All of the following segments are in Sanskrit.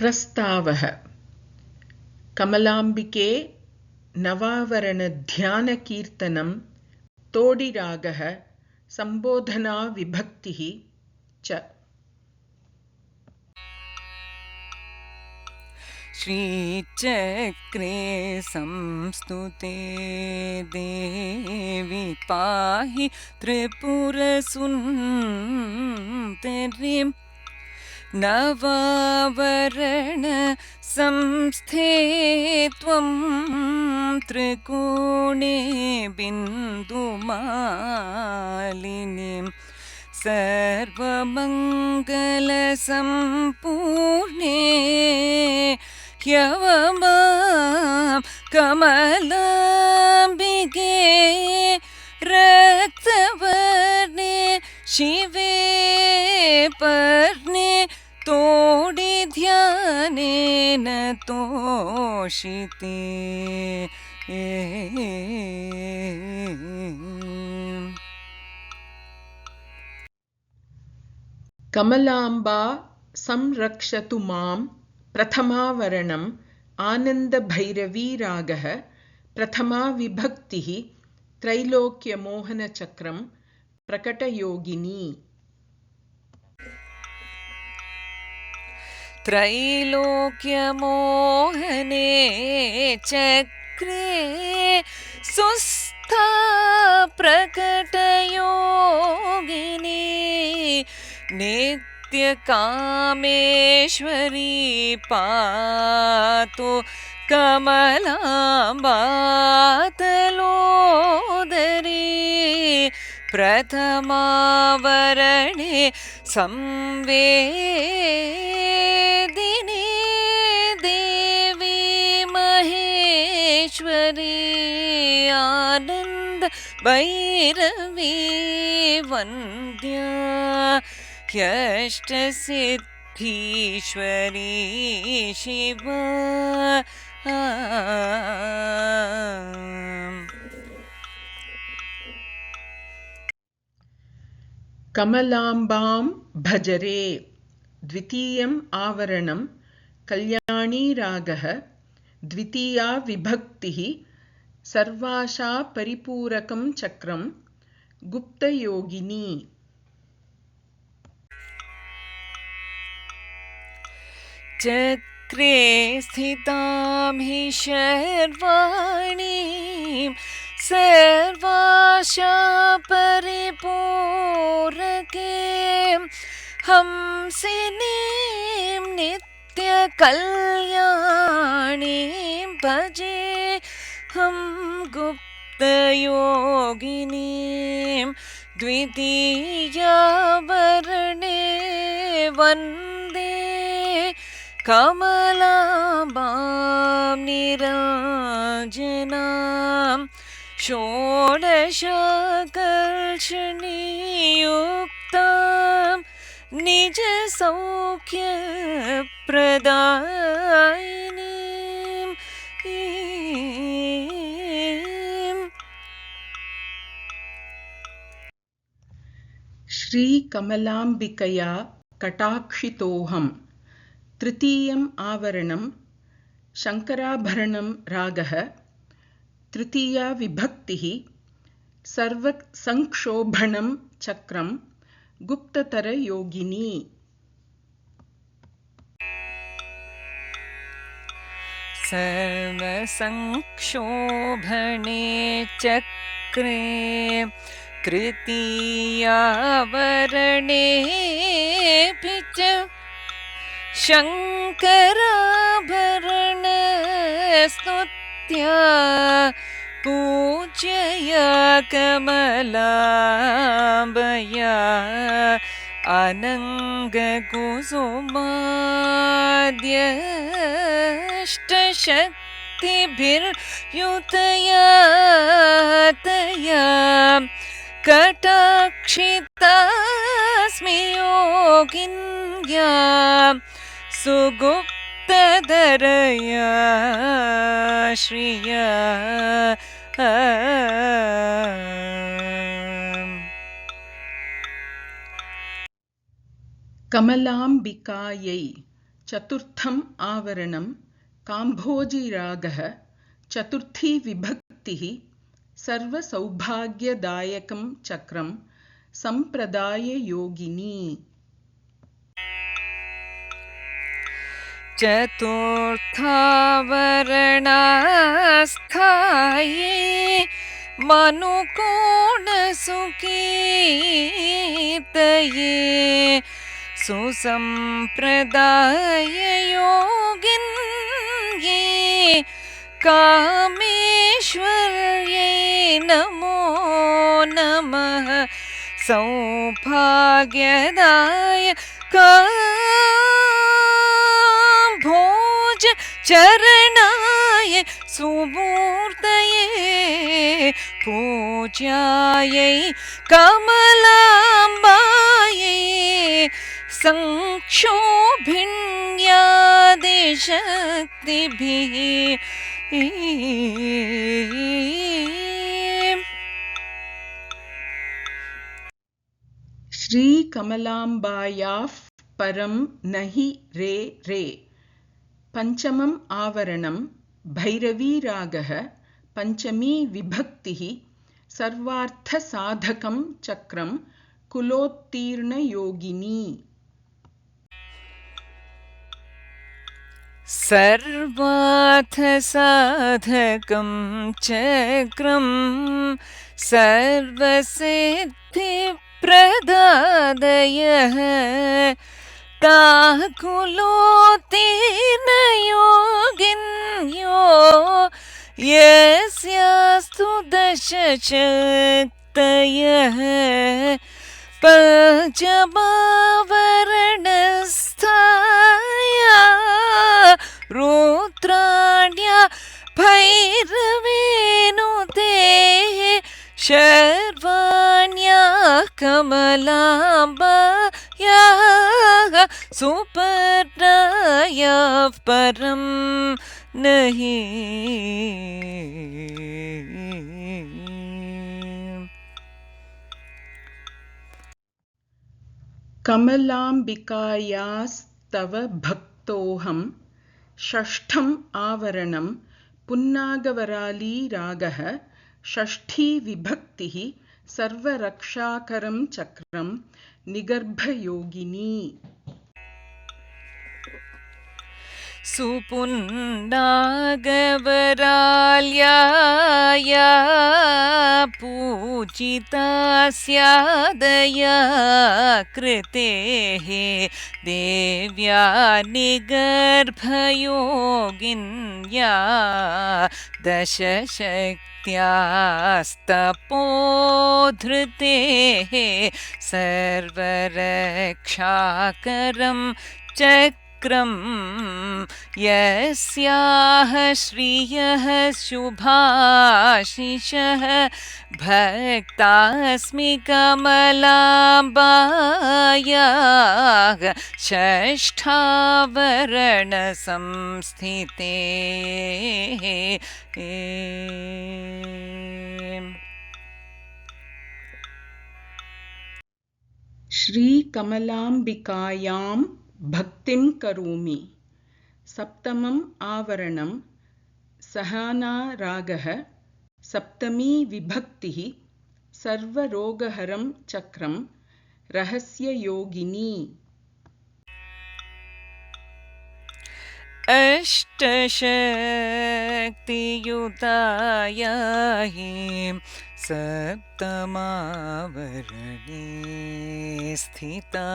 प्रस्तावः कमलाम्बिके नवावरणध्यानकीर्तनं तोडिरागः संबोधना विभक्तिः च। श्रीचक्रे संस्तुते देवी पाहि त्रिपुरसुन्दरीं नवावरण संस्थे त्वं त्रिकोणे बिन्दुमालिनीं सर्वमङ्गलसम्पूर्णे ह्यवमां कमलाम्बिके रक्तवर्णे शिवे पर्णे तोडि ध्यानेन तोषिते कमलाम्बा संरक्षतु मां प्रथमावरणम् आनन्दभैरवीरागः प्रथमा विभक्तिः त्रैलोक्यमोहनचक्रं प्रकटयोगिनी। त्रैलोक्यमोहने चक्रे सुस्था प्रकटयोगिनी नित्यकामेश्वरी पातु कमलाम्बातलोदरी प्रथमावरणे संवेदिनी देवी महेश्वरी आनन्द भैरवी वन्द्या ह्यष्टसिद्धीश्वरी शिवा कमलाम्बां भजरे द्वितीयम् आवरणं कल्याणीरागः द्वितीया विभक्तिः सर्वाशापरिपूरकं चक्रं गुप्तयोगिनी। चक्रे स्थितां हि शर्वाणीं सर्वाशापरिपूरके हंसिनीं नित्यकल्याणीं भजे हम गुप्तयोगिनीं द्वितीयावरणे वन्दे कमलाम्बां निरञ्जनां षोडशाकर्षणीयुक्तां निजसौख्यप्रदायिनीं श्रीकमलाम्बिकया कटाक्षितोऽहं तृतीयम् आवरणं शङ्कराभरणं रागः तृतीया विभक्तिः सर्वसंक्षोभणं चक्रं गुप्ततरयोगिनी। सर्वसंक्षोभणे चक्रे तृतीयावरणेऽपि च शङ्कराभरणस्तुत्या पूज्यया कमलाम्बया अनङ्गकुसुमाद्यष्टशक्तिभिर्युतया तया कटाक्षितास्मि योगिन्या सुगुप्तधरया श्रिया कमलाम्बिकायै चतुर्थम् आवरणं काम्भोजीरागः चतुर्थी विभक्तिः सर्वसौभाग्यदायकं चक्रं सम्प्रदाययोगिनी। चतुर्थावरणास्थायी मनुकोणसुकीर्तये सुसम्प्रदाययोगिन्ये कामेश्वर्यै नमो नमः। सौभाग्यदाय काम्भोज चरणाय सुमूर्तये पूज्यायै कमलाम्बायै संक्षोभिण्यादिशक्तिभिः। श्रीकमलाम्बायाः परं नहि रे रे। पञ्चमम् आवरणं भैरवीरागः पञ्चमी विभक्तिः सर्वार्थसाधकं चक्रं कुलोत्तीर्णयोगिनी। सर्वार्थसाधकं चक्रं सर्वसिद्धिप्रदादयः ताः कुलोत्तीर्णयोगिन्यो यस्यास्तु दशशक्तयः पञ्चमावरणस्थाया रुद्राण्या भैरवेनुते शर्वाण्याः कमलाम्बायाः सुपर्णायाः परं नहि। कमलाम्बिकायास्तव भक्तोऽहं षष्ठम् आवरणं पुन्नागवरालीरागः षष्ठी विभक्तिः सर्वरक्षाकरं चक्रं निगर्भयोगिनी। सुपुन्नागवराल्याया पूजिता स्यादया कृतेः देव्या निगर्भयोगिन्या दशशक्त्यास्तपोधृतेः सर्वरक्षाकरं चक्रं यस्याः श्रियः शुभाशिषः भक्तास्मि कमलाम्बायाः षष्ठावरणसंस्थिते। श्रीकमलाम्बिकायां भक्तिं करोमि। सप्तमम् आवरणं सहानारागः सप्तमी विभक्तिः सर्वरोगहरं चक्रं रहस्ययोगिनी। अष्टशक्तियुताया हि सप्तमावरणे स्थिता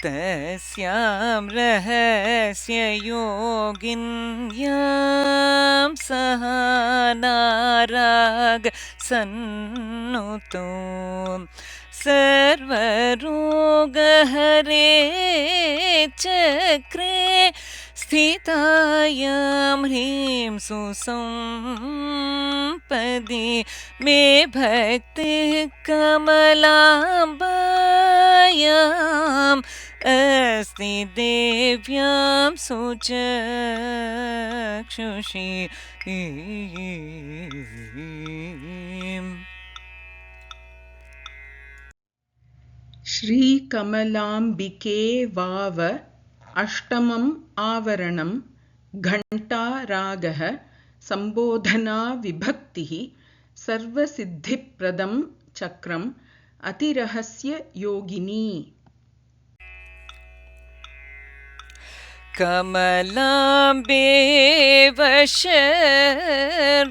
तस्यां रहस्ययोगिन्यां सहानाराग सन्नुतो सर्वरोगहरे चक्रे स्थितायां ह्रीं सुसंपदि मे भक्तिः कमलाम्बायाम् अस्ति देव्यां सुचक्षुषी। श्रीकमलाम्बिके वाव अष्टमम् आवरणं घण्टारागः सम्बोधना विभक्तिः सर्वसिद्धिप्रदं चक्रम् अतिरहस्य योगिनी। कमलाम्बेव शर्वाणि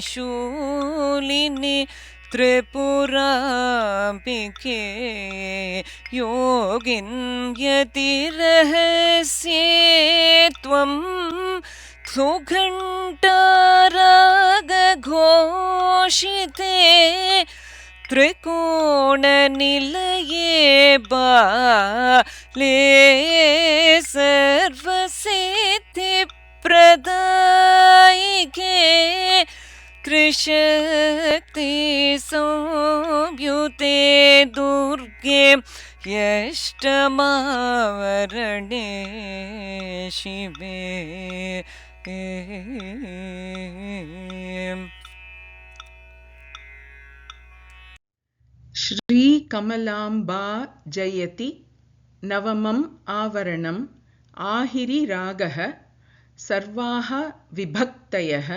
शूलिनि त्रिपुराम्बिके योगिन्यतिरहस्ये त्वं सुघण्टारागघोषिते त्रिकोणनिलये बाले सर्वसिद्धिप्रदायिके त्रिशक्तिसंयुते दुर्गे यष्टमावरणे शिवे। श्रीकमलाम्बा जयति नवमम् आवरणम् आहिरिरागः सर्वाः विभक्तयः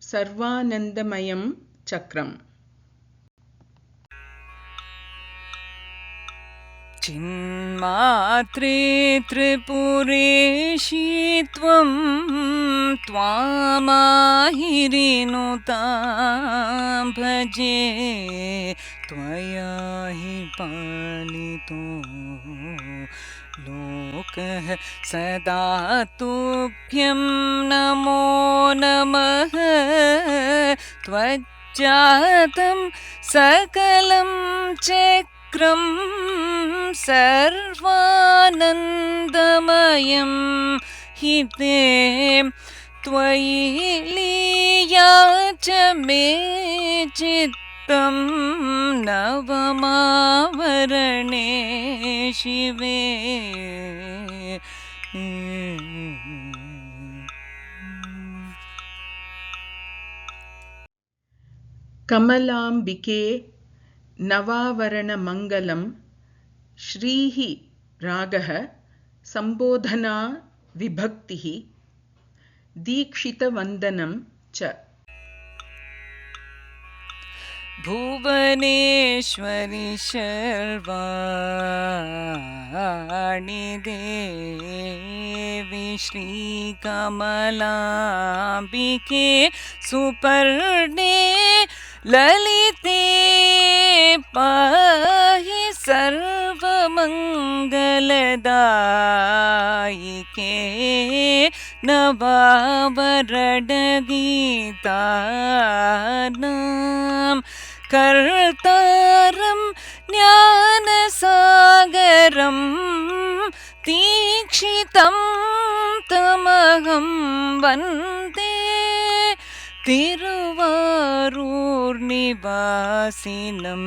सर्वानन्दमयं चक्रम्। चिन्मात्रे त्रिपुरेशी त्वं त्वामाहिरिनुतां भजे त्वया हि पालितो लोकः सदा तुभ्यं नमो नमः। त्वज्जातं सकलं चक्रं सर्वानन्दमयं हि ते त्वयि लीया च मे चित्तं नवमावरणे शिवे। कमलाम्बिके नवावरणमङ्गलं श्रीः रागः सम्बोधना विभक्तिः दीक्षितवन्दनं च। भुवनेश्वरि शर्वाणि देवि श्रीकमलाम्बिके सुपर्णे ललिते पाहि सर्वमङ्गलदायिके नवावरणगीतानां कर्तारं ज्ञानसागरं दीक्षितं तमहं वन्दे तिरुवारूर्निवासिनं